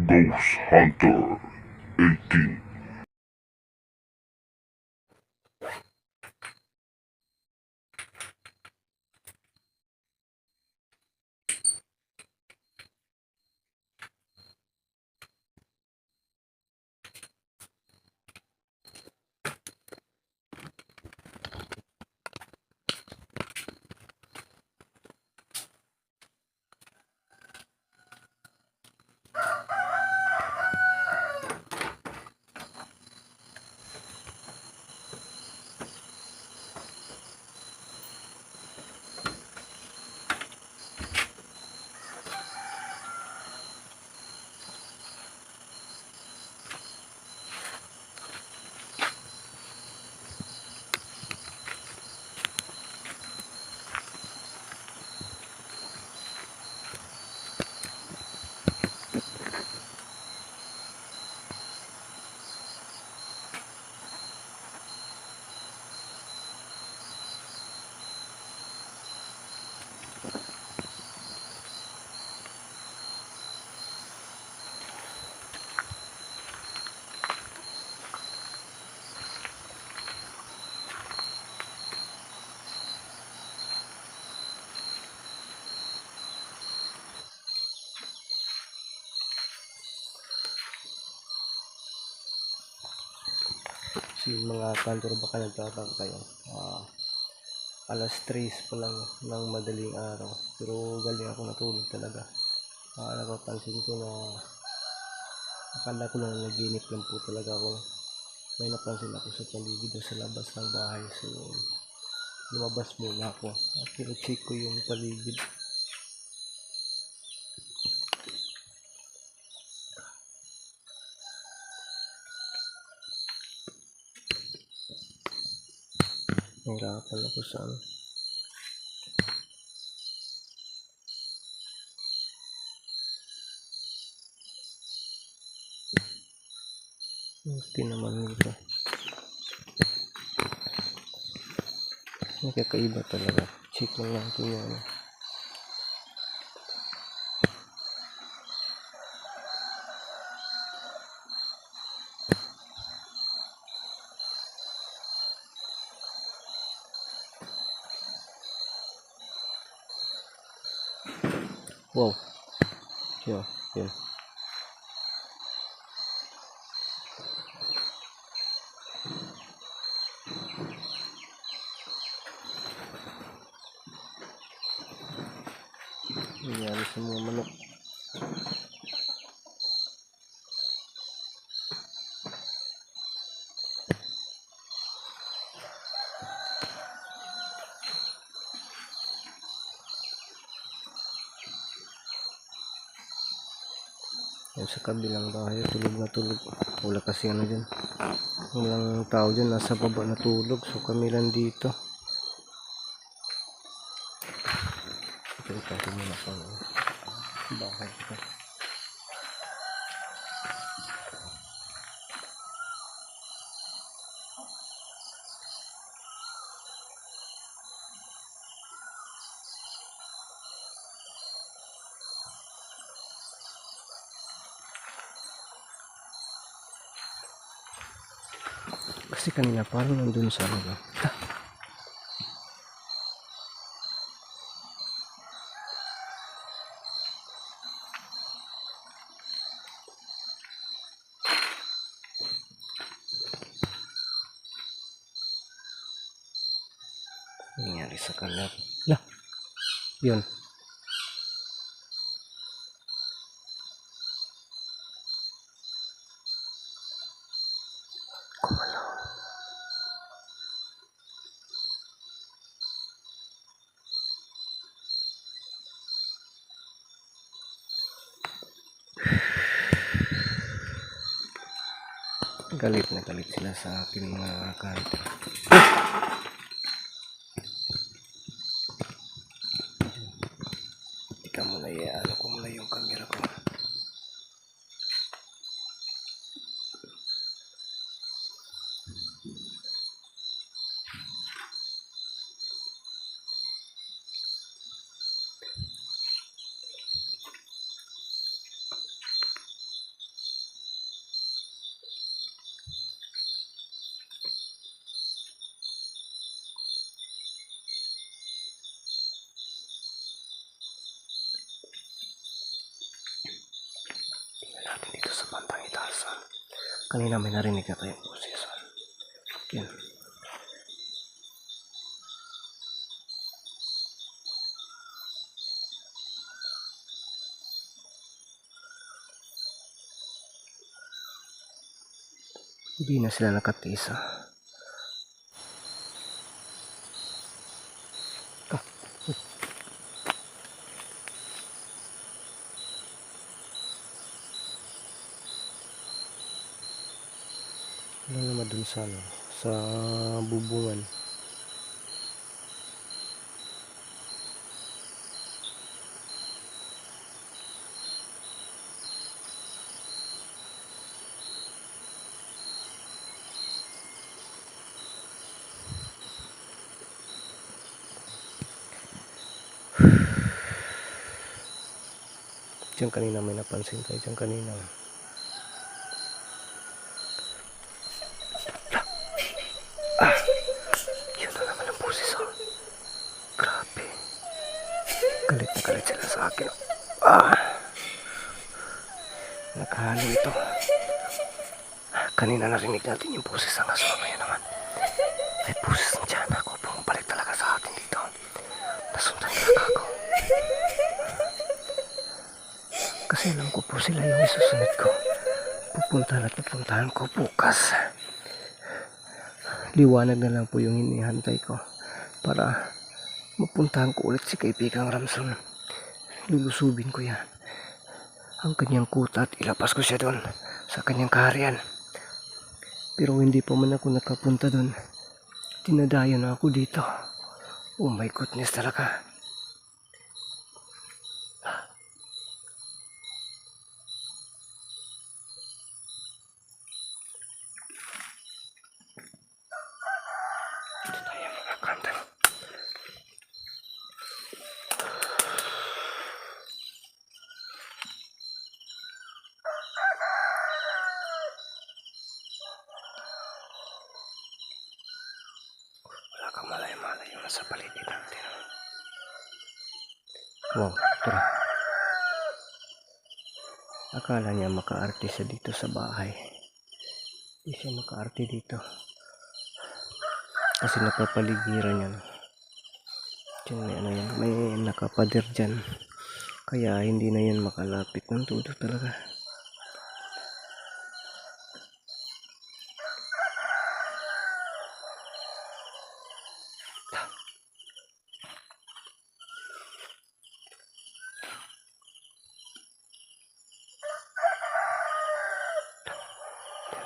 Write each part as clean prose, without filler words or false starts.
Ghost Hunter 18. Mga kantor, baka nagtataka kayo, alas 3 pa lang ng madaling araw, pero galing ako natulog talaga. Napapansin ko na akala ko lang naginip lang po talaga ako. May napansin ako sa paligid sa labas ng bahay, so lumabas muna ako at check ko yung paligid. Nahirapan ako sa hindi naman nito. Nakakaiba talaga. Check lang natin yan. Wow. Yun. Nangyari sa mga manok. Yan sa kabilang bahay, tulog na tulog. Wala kasi ano dyan. Walang tao dyan, nasa baba na tulog. So kami lang dito. Ito ko muna sa bahay ko. Kasi kanina parang nandun sa ano ba? Nangyari sa kanila. Lah, yun. Galit na galit sila sa akin mga hunter. Tika muna ano ko muna yung camera ko. Natin dito sa bantang itaas. Kanina may narinig na tayong boses. Yan. Hindi na sila nakatisa. Ano naman dun sa sa bubungan. Diyan kanina may napansin tayo diyan kanina. Yun na naman ang boses. Grabe. Galit na galit sila sa akin. Naghalo ito. Kanina narinig natin yung boses ng aso. Ngayon naman ay boses ng tiyan ako. Pumabalik talaga sa atin dito. Nasundan talaga ako. Kasi alam ko po sila yung isusunod ko. Pupuntahan ko bukas. Liwanag na lang po yung hinihantay ko para mapuntahan ko ulit si kaibigang Ramson. Lulusubin ko yan, ang kanyang kuta, at ilapas ko siya doon sa kanyang kaharian. Pero hindi pa man ako nakapunta doon, tinadayo na ako dito. Oh my goodness talaga. Ito tayo mga kanta. Wala kang malay-malay yung nasa paligid natin. Wow, tara. Akala niya makaarte siya dito sa bahay. Hindi siya makaarte dito. Kasi napapaligiran yan. Diyan may ano yan, may nakapader dyan. Kaya hindi na yan makalapit ng todo talaga.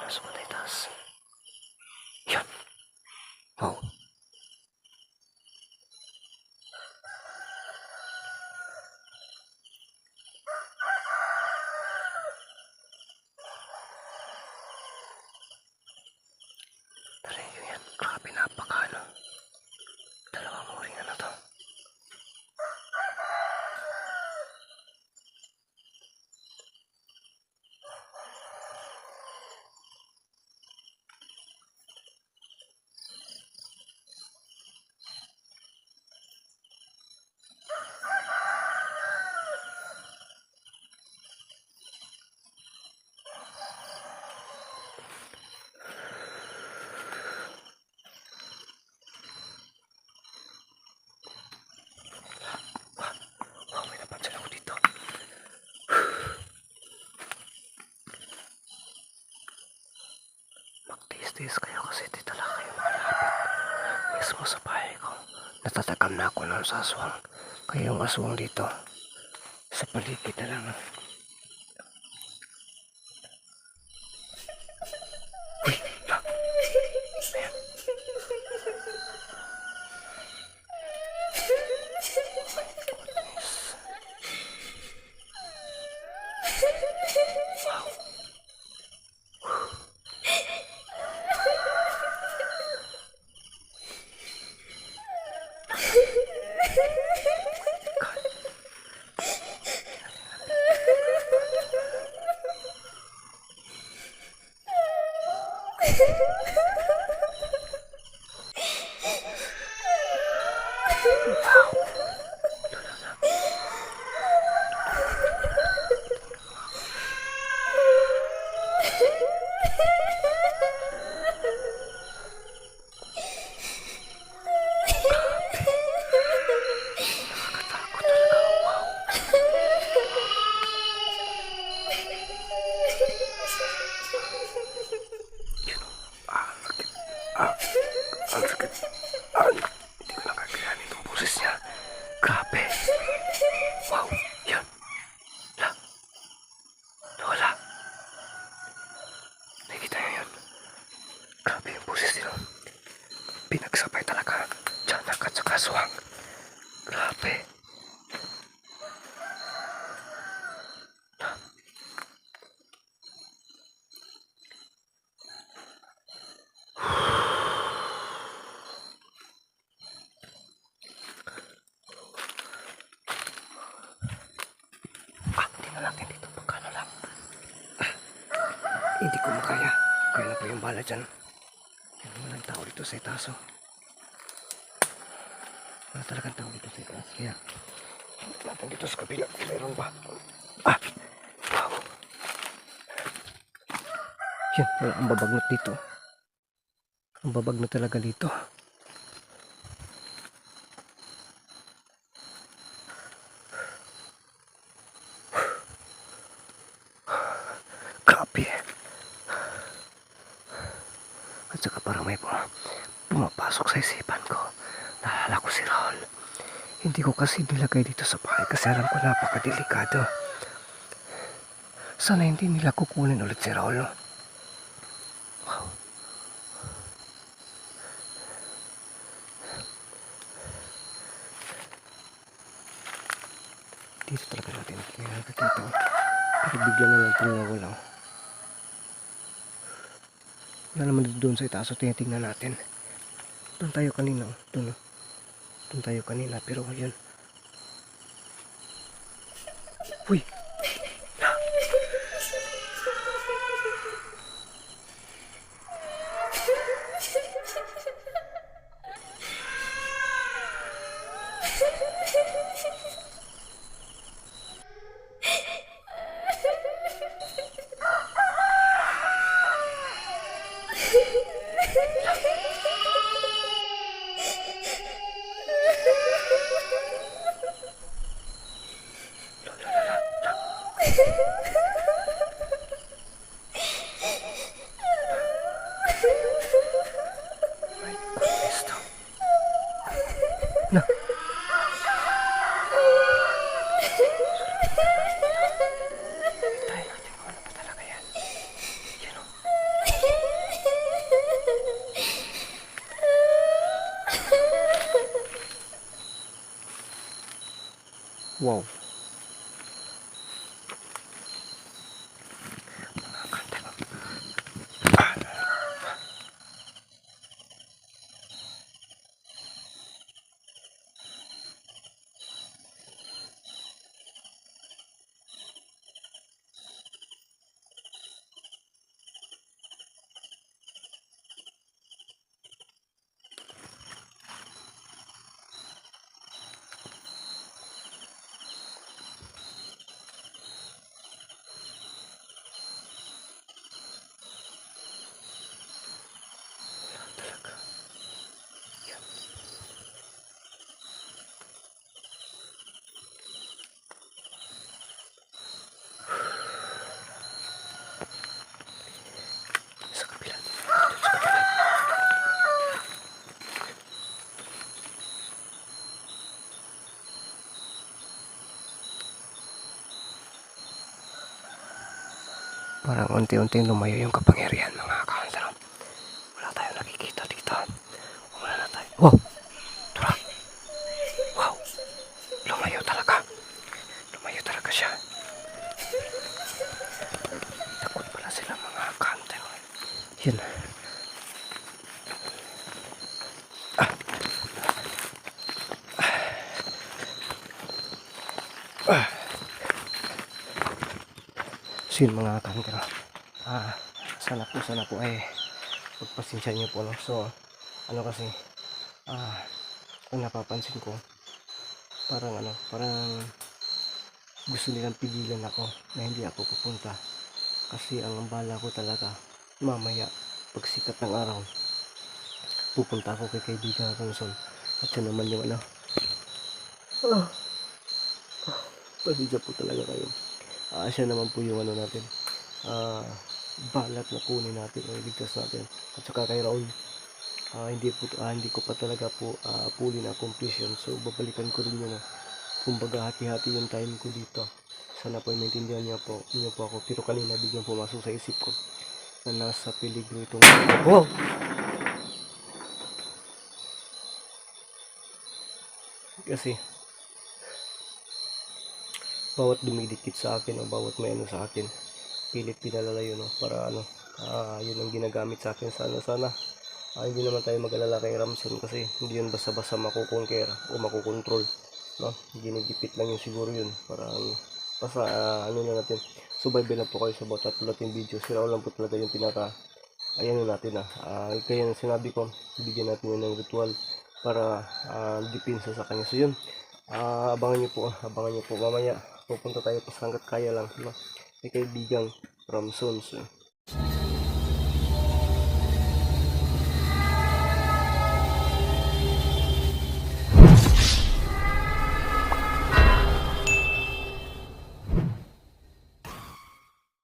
Nasa patay taas. Yan. Wow. Tarinig yun yan. Grabe, napakano. Dalawang uring ano to. Wow, may napansin ako dito. Magtiis-tiis kayo kasi dito lang kayo malapit. Mismo sa bahay ko. Natatakam na ako ng aswang. Kaya yung aswang dito sa paligid na lang. Ang sakit. Hindi ko nakakayanin itong boses niya. Grabe. Wow, yan. Lola. Nakikita niyo yun? Grabe yung boses nila. Pinagsabay talaga. Tiyanak at saka aswang. Grabe. Tingnan natin dito. Pagkano lang. Hindi ko makaya. Kaya na pa yung bala dyan. Walang tao dito sa itaso. Wala talagang tao dito sa itaso. Kaya, natin dito sa kabila. Mayroon ba? Wow. Yan, wala ang babagnot dito. Ang babagnot talaga dito. Grabe. At saka parang may pumapasok sa isipan ko. Naalala ko si Raul. Hindi ko kasi nilagay dito sa bahay kasi alam ko napakadelikado. Sana hindi nila kukunin ulit si Raul. Wow. Dito talaga natin nakikita. Pero bigla na lang nawala. Wala naman dito doon sa itaas. So tinitingnan natin. Doon tayo kanina. Doon tayo kanina. Pero yun. Uy. Na. Tayo natin kung ano pa talaga yan. Yan o. Wow. Parang unti-unting lumayo yung kapangyarihan mga kahansaram. Wala tayong nakikita dito. Wala na tayo. Wow! Tura! Wow! Lumayo talaga. Lumayo talaga siya. Takot pala sila mga kahansaram. Yan. So yun mga kahansaram. Sana po ay pagpasensya niyo po, no? So, ano kasi, kung napapansin ko, parang gusto nilang pigilan ako na hindi ako pupunta. Kasi ang bala ko talaga, mamaya, pag sikat ng araw, pupunta ako kay kaibigan Ronson. At siya naman yung pasensya po talaga kayo. Siya naman po yung natin, balat na kunin natin o iligtas natin. At saka kay Raul, hindi ko pa talaga po fully na completion. So babalikan ko rin yun. Kumbaga hati-hati yung time ko dito. Sana po maintindihan niyo po ako. Pero kanina biglang pumasok sa isip ko na nasa peligro itong wow! Kasi bawat dumidikit sa akin o bawat may sa akin, pilit pinalalayo, no? Para yun ang ginagamit sa akin. Sana hindi naman tayo mag-alala kay Ramson kasi hindi yun basta-basta makukonquer o makukontrol, no? Ginigipit lang yun siguro yun para basta na natin, subaybayan lang po kayo sa bawat natin video. Si Raul lang po talaga yung pinaka natin kaya sinabi ko, bigyan natin yun ng ritual para dipinsa sa kanya. So yun, abangan nyo po mamaya pupunta tayo pa hanggat kaya lang, no? May kaibigang Ramson. So